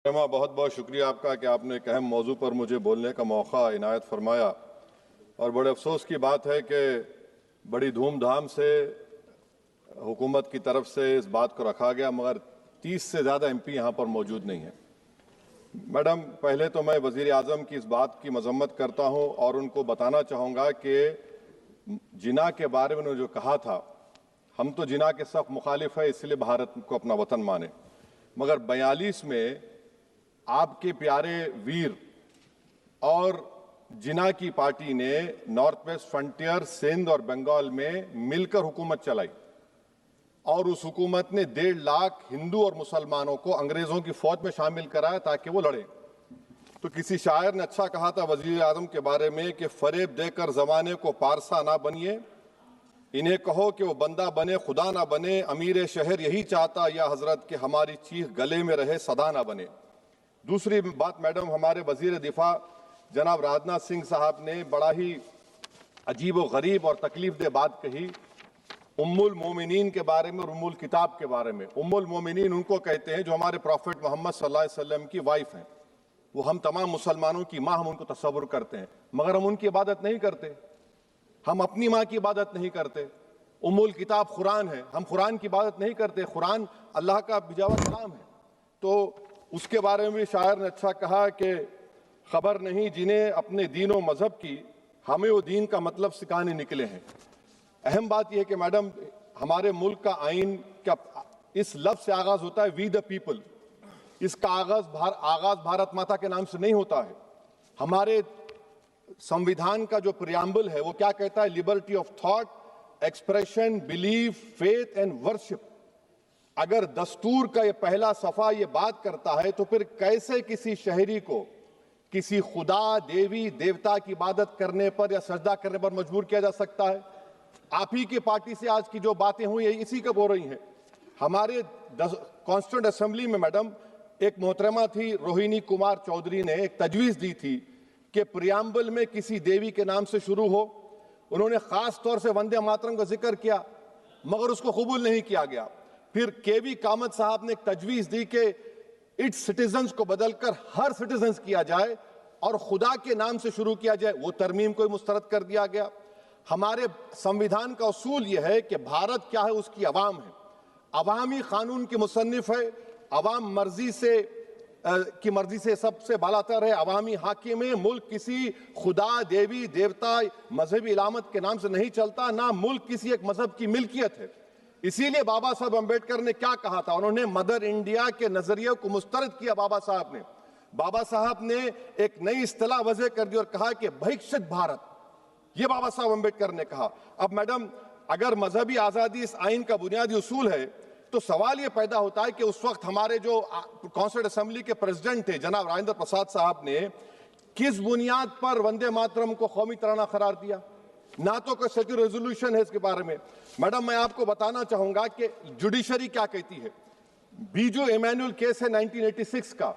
बहुत बहुत शुक्रिया आपका कि आपने एक अहम मौजू पर मुझे बोलने का मौका इनायत फरमाया। और बड़े अफसोस की बात है कि बड़ी धूमधाम से हुकूमत की तरफ से इस बात को रखा गया, मगर 30 से ज़्यादा MP यहाँ पर मौजूद नहीं है। मैडम, पहले तो मैं वज़ीर आज़म की इस बात की मजम्मत करता हूँ और उनको बताना चाहूँगा कि जिना के बारे में उन्होंने जो कहा था, हम तो जिना के सख्त मुखालिफ है, इसलिए भारत को अपना वतन माने, मगर 42 में आपके प्यारे वीर और जिना की पार्टी ने नॉर्थ वेस्ट फ्रंटियर, सिंध और बंगाल में मिलकर हुकूमत चलाई और उस हुकूमत ने 1.5 लाख हिंदू और मुसलमानों को अंग्रेजों की फौज में शामिल कराया ताकि वो लड़े। तो किसी शायर ने अच्छा कहा था वजीर आजम के बारे में कि फरेब देकर जमाने को पारसा ना बनिए, इन्हें कहो कि वो बंदा बने खुदा ना बने, अमीर शहर यही चाहता या हजरत कि हमारी चीख गले में रहे सदा ना बने। दूसरी बात मैडम, हमारे वजीर दिफा जनाब राजनाथ सिंह साहब ने बड़ा ही अजीब व गरीब और तकलीफ दे बात कही उम्मुल मोमिनीन के बारे में और उम्मुल किताब के बारे में। उम्मुल मोमिनीन उनको कहते हैं जो हमारे प्रॉफिट मोहम्मद सल्लल्लाहु अलैहि वसल्लम की वाइफ हैं। वो हम तमाम मुसलमानों की माँ, हम उनको तसव्वुर करते हैं, मगर हम उनकी इबादत नहीं करते। हम अपनी माँ की इबादत नहीं करते। उम्मुल किताब कुरान है, हम कुरान की इबादत नहीं करते। कुरान अल्लाह का भिजा हुआ कलाम है। तो उसके बारे में भी शायर ने अच्छा कहा कि खबर नहीं जिन्हें अपने दीन व मजहब की, हमें वो दीन का मतलब सिखाने निकले हैं। अहम बात यह है कि मैडम, हमारे मुल्क का आइन का इस लफ्ज से आगाज होता है वी द पीपल। इसका आगाज भारत माता के नाम से नहीं होता है। हमारे संविधान का जो प्रियम्बल है वो क्या कहता है? Liberty of thought, expression, belief, faith and worship. अगर दस्तूर का ये पहला सफा ये बात करता है तो फिर कैसे किसी शहरी को किसी खुदा, देवी, देवता की इबादत करने पर या सजदा करने पर मजबूर किया जा सकता है? आप ही की पार्टी से आज की जो बातें हुई है इसी कब हो रही हैं। हमारे कॉन्स्टिट्यूंट असेंबली में मैडम एक मोहतरमा थी रोहिणी कुमार चौधरी ने एक तजवीज दी थी कि प्रियम्बल में किसी देवी के नाम से शुरू हो। उन्होंने खास तौर से वंदे मातरम का जिक्र किया, मगर उसको कबूल नहीं किया गया। फिर KV कामत साहब ने एक तजवीज दी कि इट्स सिटीजन्स को बदलकर हर सिटीजन्स किया जाए और खुदा के नाम से शुरू किया जाए, वो तरमीम को मुस्तरद कर दिया गया। हमारे संविधान का उसूल यह है कि भारत क्या है, उसकी अवाम है, अवामी कानून की मुसन्निफ है, अवाम की मर्जी से सबसे बालातर है, अवामी हाकिम है। मुल्क किसी खुदा, देवी, देवता, मजहबी इलामत के नाम से नहीं चलता, ना मुल्क किसी एक मजहब की मिल्कियत है। इसीलिए बाबा साहब अम्बेडकर ने क्या कहा था? उन्होंने मदर इंडिया के नजरिए को मुस्तरद किया। बाबा साहब ने एक नई इस्तिलाह वजह कर दी और कहा कि भैक्षित भारत, ये बाबा साहब अम्बेडकर ने कहा। अब मैडम, अगर मजहबी आजादी इस आइन का बुनियादी उसूल है तो सवाल यह पैदा होता है कि उस वक्त हमारे जो कॉन्स्टिट्यूंट असेंबली के प्रेसिडेंट थे जनाब राजेंद्र प्रसाद साहब ने किस बुनियाद पर वंदे मातरम को कौमी तराना करार दिया? ना तो कोई सेक्यूर रेजोल्यूशन है इसके बारे में। मैडम, मैं आपको बताना चाहूंगा कि जुडिशरी क्या कहती है। बीजू इमैनुअल केस है 1986 का,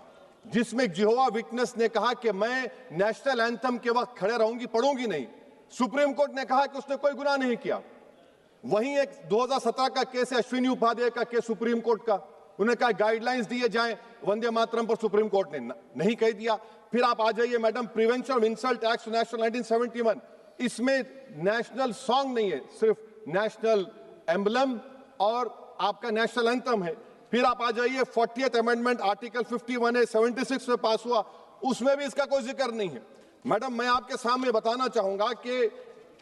जिसमें जिहोवा विटनेस ने कहा कि मैं नेशनल एंथम के वक्त खड़े रहूंगी, पढ़ूंगी नहीं। सुप्रीम कोर्ट ने कहा कि उसने कोई गुनाह नहीं किया। वहीं एक 2017 का केस है अश्विनी उपाध्याय का केस सुप्रीम कोर्ट का, उन्हें कहा गाइडलाइंस दिए जाएं वंदे मातरम पर, सुप्रीम कोर्ट ने नहीं कह दिया। फिर आप आ जाइए madam, prevention of insult act national 1971, इसमें नेशनल सॉन्ग नहीं है, सिर्फ नेशनल एम्बलम और आपका नेशनल एंथम है। फिर आप आ जाइए 40th अमेंडमेंट आर्टिकल 51 है, 76 में पास हुआ, उसमें भी इसका कोई जिक्र नहीं है। मैडम, मैं आपके सामने बताना चाहूंगा कि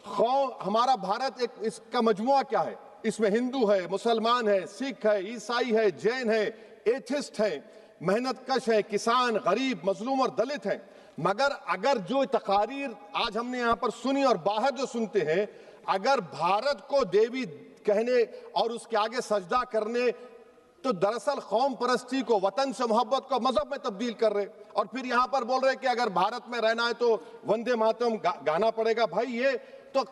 हमारा भारत एक इसका मजमुआ क्या है। इसमें हिंदू है, मुसलमान है, सिख है, ईसाई है, जैन है, एथिस्ट है, मेहनतकश है, किसान, गरीब, मजलूम और दलित है। मगर अगर जो तकारीर आज हमने यहां पर सुनी और बाहर जो सुनते हैं, अगर भारत को देवी कहने और उसके आगे सजदा करने, तो दरअसल कौम परस्ती को, वतन से मोहब्बत को मजहब में तब्दील कर रहे और फिर यहां पर बोल रहे कि अगर भारत में रहना है तो वंदे मातरम गाना पड़ेगा। भाई, ये तो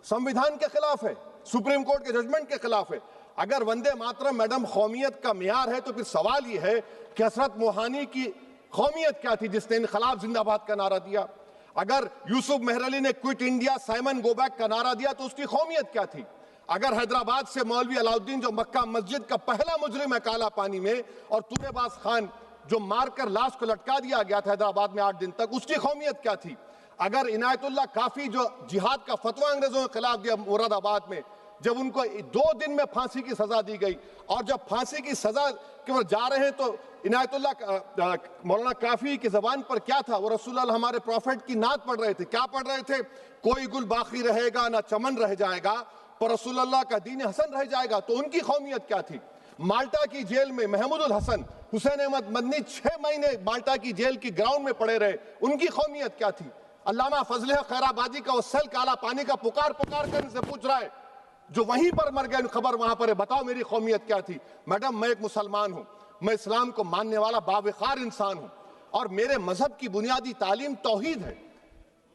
संविधान के खिलाफ है, सुप्रीम कोर्ट के जजमेंट के खिलाफ है। अगर वंदे मातरम मैडम कौमियत का मियार है तो फिर सवाल यह है कि हजरत मोहानी की कौमियत क्या थी जिसने इनकलाब जिंदाबाद का नारा दिया? अगर यूसुफ मेहरली ने quit India, Simon go back का नारा दिया तो उसकी कौमियत क्या थी? अगर हैदराबाद से मौलवी अलाउद्दीन जो मक्का मस्जिद का पहला मुजरिम है काला पानी में, और तुरेबाज खान जो मारकर लाश को लटका दिया गया था हैदराबाद में 8 दिन तक, उसकी कौमियत क्या थी? अगर इनायतुल्लाह काफी जो जिहाद का फतवा अंग्रेजों के खिलाफ दिया मुरादाबाद में, जब उनको 2 दिन में फांसी की सजा दी गई, और जब फांसी की सजा के ओर जा रहे हैं तो इनायतुल्लाह मौलाना काफी की जबान पर क्या था? वो रसूलुल्लाह हमारे प्रॉफिट की नात पढ़ रहे थे। क्या पढ़ रहे थे? कोई गुल बाकी रहेगा ना चमन रह जाएगा, पर रसूलुल्लाह का दीन हसन रह जाएगा। तो उनकी कौमियत क्या थी? माल्टा की जेल में महमूदुल हसन, हुसैन अहमद मदनी 6 महीने माल्टा की जेल की ग्राउंड में पड़े रहे, उनकी कौमियत क्या थी? अल्लामा फजल खैराबादी का वो सेल काला पानी का पुकार पुकार कर इनसे पूछ रहा है, जो वहीं पर मर गए, खबर वहां पर है, बताओ मेरी कौमियत क्या थी? मैडम, मैं एक मुसलमान हूं, मैं इस्लाम को मानने वाला बावकार इंसान हूं, और मेरे मजहब की बुनियादी तालीम तौहीद है,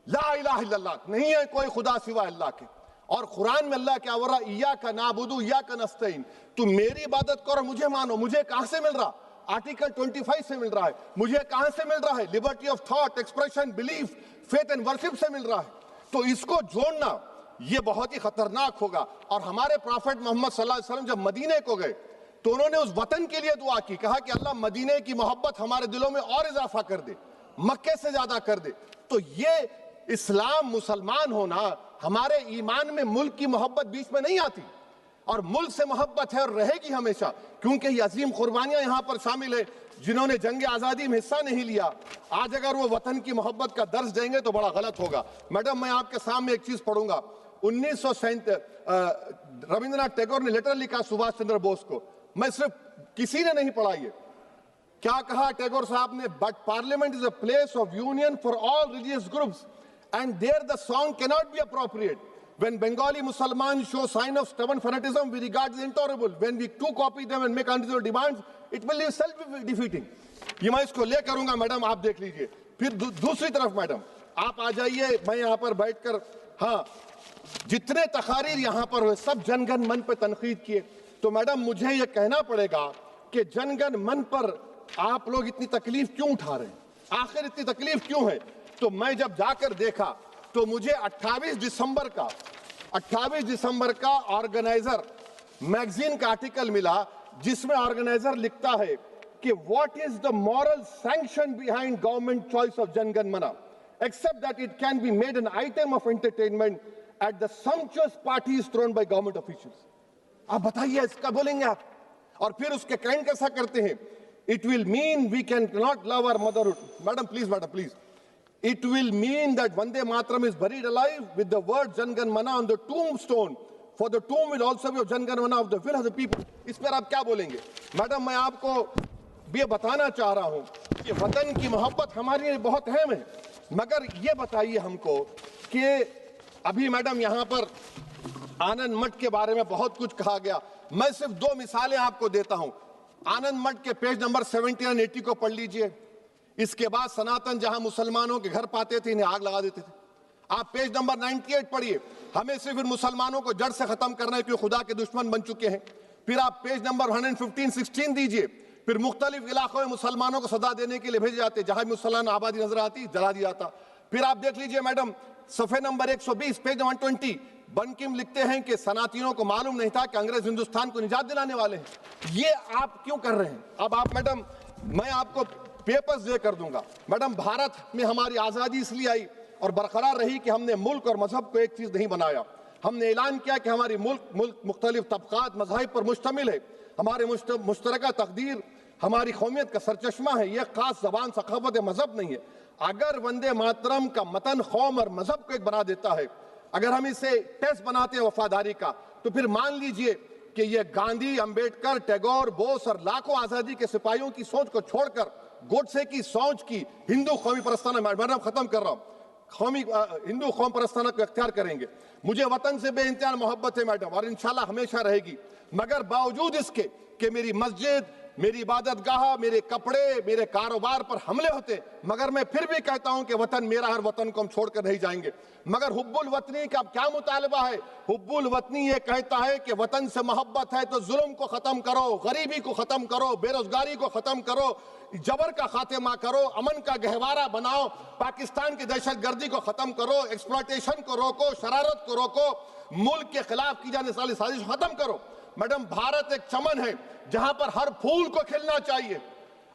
ला इलाहा इल्लल्लाह, नहीं है कोई खुदा सिवा अल्लाह के। और कुरान में अल्लाह क्या बोल रहा? इय्याका नाबुदु इय्याका नस्तईन, तुम मेरी इबादत करो, मुझे मानो। मुझे कहां से मिल रहा? आर्टिकल 25 से मिल रहा है। मुझे कहां से मिल रहा है? Liberty of thought, expression, belief, faith and worship से मिल रहा है। तो इसको जोड़ना ये बहुत ही खतरनाक होगा। और हमारे प्रॉफेट मोहम्मद सल्लल्लाहु अलैहि वसल्लम जब मदीने को गए तो उन्होंने उस वतन के लिए दुआ की, कहा कि अल्लाह मदीने की मोहब्बत हमारे दिलों में और इजाफा कर दे, मक्के से ज्यादा कर दे। तो ये इस्लाम, मुसलमान होना, हमारे ईमान में मुल्क की मोहब्बत बीच में नहीं आती, और मुल्क से मोहब्बत है और रहेगी हमेशा, क्योंकि ये अजीम कुर्बानियां यहां पर शामिल है जिन्होंने जंग आजादी में हिस्सा नहीं लिया। आज अगर वो वतन की मोहब्बत का दर्ज देंगे तो बड़ा गलत होगा। मैडम, मैं आपके सामने एक चीज पढ़ूंगा। 1937 रविंद्रनाथ टैगोर ने लेटर लिखा सुभाष चंद्र बोस को, मैं सिर्फ किसी ने नहीं पढ़ा ये। क्या कहा टैगोर साहब ने? But parliament is a place of union for all religious groups and there the song cannot be appropriate. When Bengali Muslims show sign of stubborn fanatism, we regard it intolerable. When we too copy them and make unreasonable demands, it will be self-defeating. ये मैं इसको ले करूंगा madam, आप देख लीजिए। फिर दूसरी तरफ मैडम आप आ जाइए, मैं यहाँ पर बैठकर, हाँ, जितने तकारीर यहाँ पर हुए सब जनगण मन पर तनकीद किए। तो मैडम मुझे ये कहना पड़ेगा कि जनगण मन पर आप लोग इतनी तकलीफ क्यों उठा रहे हैं? आखिर इतनी तकलीफ क्यों है? तो मैं जब जाकर देखा तो मुझे 28 दिसंबर का ऑर्गेनाइजर मैगजीन का आर्टिकल मिला, जिसमें ऑर्गेनाइजर लिखता है कि what is the moral sanction behind government choice of Jana Gana Mana, except that it can be made an item of entertainment at the sumptuous parties thrown by government officials. आप बताइए, इसका बोलेंगे आप? और फिर उसके काइंड कैसा करते हैं? It will mean we can not love our motherhood. Madam please, it will mean that Vande Mataram is buried alive with the word Jan Gan Mana on the tombstone, for the tomb will also be of Jan Gan Mana of the will of the people. इस पर आप क्या बोलेंगे? Madam, मैं आपको ये बताना चाह रहा हूं कि वतन की मोहब्बत हमारे लिए बहुत अहम है, मगर ये बताइए हमको कि अभी मैडम यहाँ पर आनंद मठ के बारे में बहुत कुछ कहा गया। मैं सिर्फ 2 मिसालें आपको देता हूं। आनंद मठ के पेज नंबर 70 और 80 को पढ़ लीजिए। इसके बाद सनातन जहां मुसलमानों के घर पाते थे, इन्हें आग लगा देते थे। आप पेज नंबर 98 पढ़िए। हमें सिर्फ इन मुसलमानों को जड़ से खत्म करना है, क्योंकि खुदा के दुश्मन बन चुके हैं। फिर आप पेज नंबर 115-16 दीजिए। फिर मुख्तलिफ इलाकों में मुसलमानों को सजा देने के लिए भेजे जाते, जहां मुसलमान आबादी नजर आती जला दिया जाता। फिर आप देख लीजिए मैडम, सफे नंबर 120 पेज 120, बनकिम लिखते हैं कि सनातियों को मालूम नहीं था कि अंग्रेज हिंदुस्तान को निजात दिलाने वाले हैं। ये आप क्यों कर रहे हैं? अब आप मैडम, मैं आपको पेपर्स दे कर दूंगा। मैडम, भारत में हमारी आजादी इसलिए आई और बरकरार रही कि हमने मुल्क और मजहब को एक चीज नहीं बनाया। हमने ऐलान किया कि हमारी मुल्क मुख्तलिफ तबकात मज़ाहिब पर मुश्तमिल है। हमारे मुश्तरका तकदीर हमारी कौमियत का सरचश्मा है। यह खास जबान, सखावत, मजहब नहीं है। अगर वंदे मातरम का मतन कौम और मजहब को एक बना देता है, अगर हम इसे टेस्ट बनाते हैं वफादारी का, तो फिर मान लीजिए कि यह गांधी, अंबेडकर, टैगोर, बोस और लाखों आजादी के सिपाहियों की सोच को छोड़कर गोडसे की सोच की हिंदू कौमी परस्ताना, मैडम खत्म कर रहा हूं, हिंदू कौम परस्ताना को अख्तियार करेंगे। मुझे वतन से बेइंतहा मोहब्बत है मैडम, और इंशाल्लाह हमेशा रहेगी। मगर बावजूद इसके कि मेरी मस्जिद, मेरी इबादत गाह, मेरे कपड़े, मेरे कारोबार पर हमले होते, मगर मैं फिर भी कहता हूं कि वतन मेरा, हर वतन को हम छोड़कर नहीं जाएंगे। मगर हुब्बुल वतनी का क्या मुतालबा है? हुब्बुल वतनी ये कहता है कि वतन से मोहब्बत है तो जुल्म को खत्म करो, गरीबी को खत्म करो, बेरोजगारी को खत्म करो, जबर का खात्मा करो, अमन का गहवारा बनाओ, पाकिस्तान की दहशतगर्दी को खत्म करो, एक्सप्लॉयटेशन को रोको, शरारत को रोको, मुल्क के खिलाफ की जाने वाली साजिश खत्म करो। मैडम, भारत एक चमन है जहां पर हर फूल को खिलना चाहिए।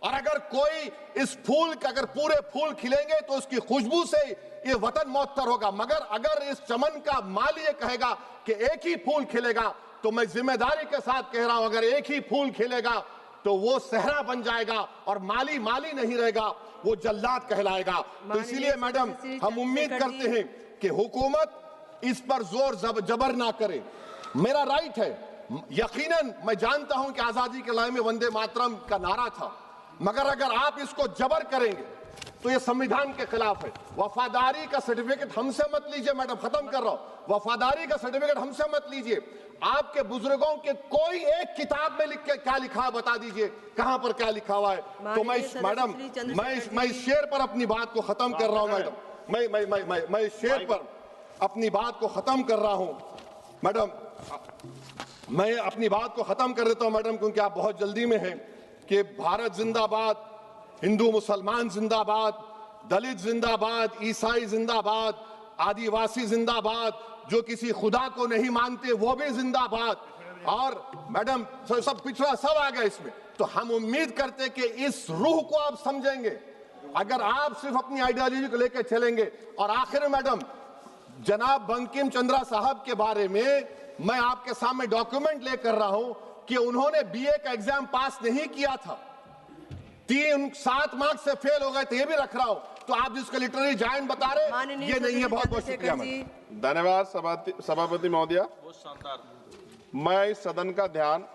और अगर कोई इस फूल का अगर पूरे फूल खिलेंगे तो उसकी खुशबू से ये वतन मुअत्तर होगा, मगर अगर इस चमन का माली ये कहेगा कि एक ही फूल खिलेगा, तो मैं जिम्मेदारी के साथ कह रहा हूं, अगर एक ही फूल खिलेगा तो वो सहरा बन जाएगा और माली माली नहीं रहेगा, वो जल्लाद कहलाएगा। तो इसीलिए मैडम हम उम्मीद करते हैं कि हुकूमत इस पर जोर जबर ना करे। मेरा राइट है, यकीनन मैं जानता हूं कि आजादी के लड़ाई में वंदे मातरम का नारा था, मगर अगर आप इसको जबर करेंगे तो ये संविधान के खिलाफ है। वफादारी का सर्टिफिकेट हमसे मत लीजिए मैडम, खत्म कर रहा हूं। वफादारी का सर्टिफिकेट हमसे मत लीजिए। आपके बुजुर्गों के कोई एक किताब में लिख के क्या लिखा है बता दीजिए, कहां पर क्या लिखा हुआ है। तो मैडम मैं इस शेर पर अपनी बात को खत्म कर रहा हूं मैडम, मैं इस शेर पर अपनी बात को खत्म कर रहा हूं मैडम, मैं अपनी बात को खत्म कर देता हूं मैडम, क्योंकि आप बहुत जल्दी में हैं। कि भारत जिंदाबाद, हिंदू मुसलमान जिंदाबाद, दलित जिंदाबाद, ईसाई जिंदाबाद, आदिवासी जिंदाबाद, जो किसी खुदा को नहीं मानते वो भी जिंदाबाद, और मैडम सब पिछड़ा सब आ गया इसमें। तो हम उम्मीद करते कि इस रूह को आप समझेंगे, अगर आप सिर्फ अपनी आइडियोलॉजी को लेकर चलेंगे। और आखिर में मैडम, जनाब बंकिम चंद्रा साहब के बारे में मैं आपके सामने डॉक्यूमेंट लेकर रहा हूं कि उन्होंने बीए का एग्जाम पास नहीं किया था, 7 मार्क्स से फेल हो गए थे, ये भी रख रहा हूं। तो आप जिसको लिटरेरी जायंट बता रहे ये नहीं है। बहुत बहुत शुक्रिया। धन्यवाद सभापति महोदया। मैं इस सदन का ध्यान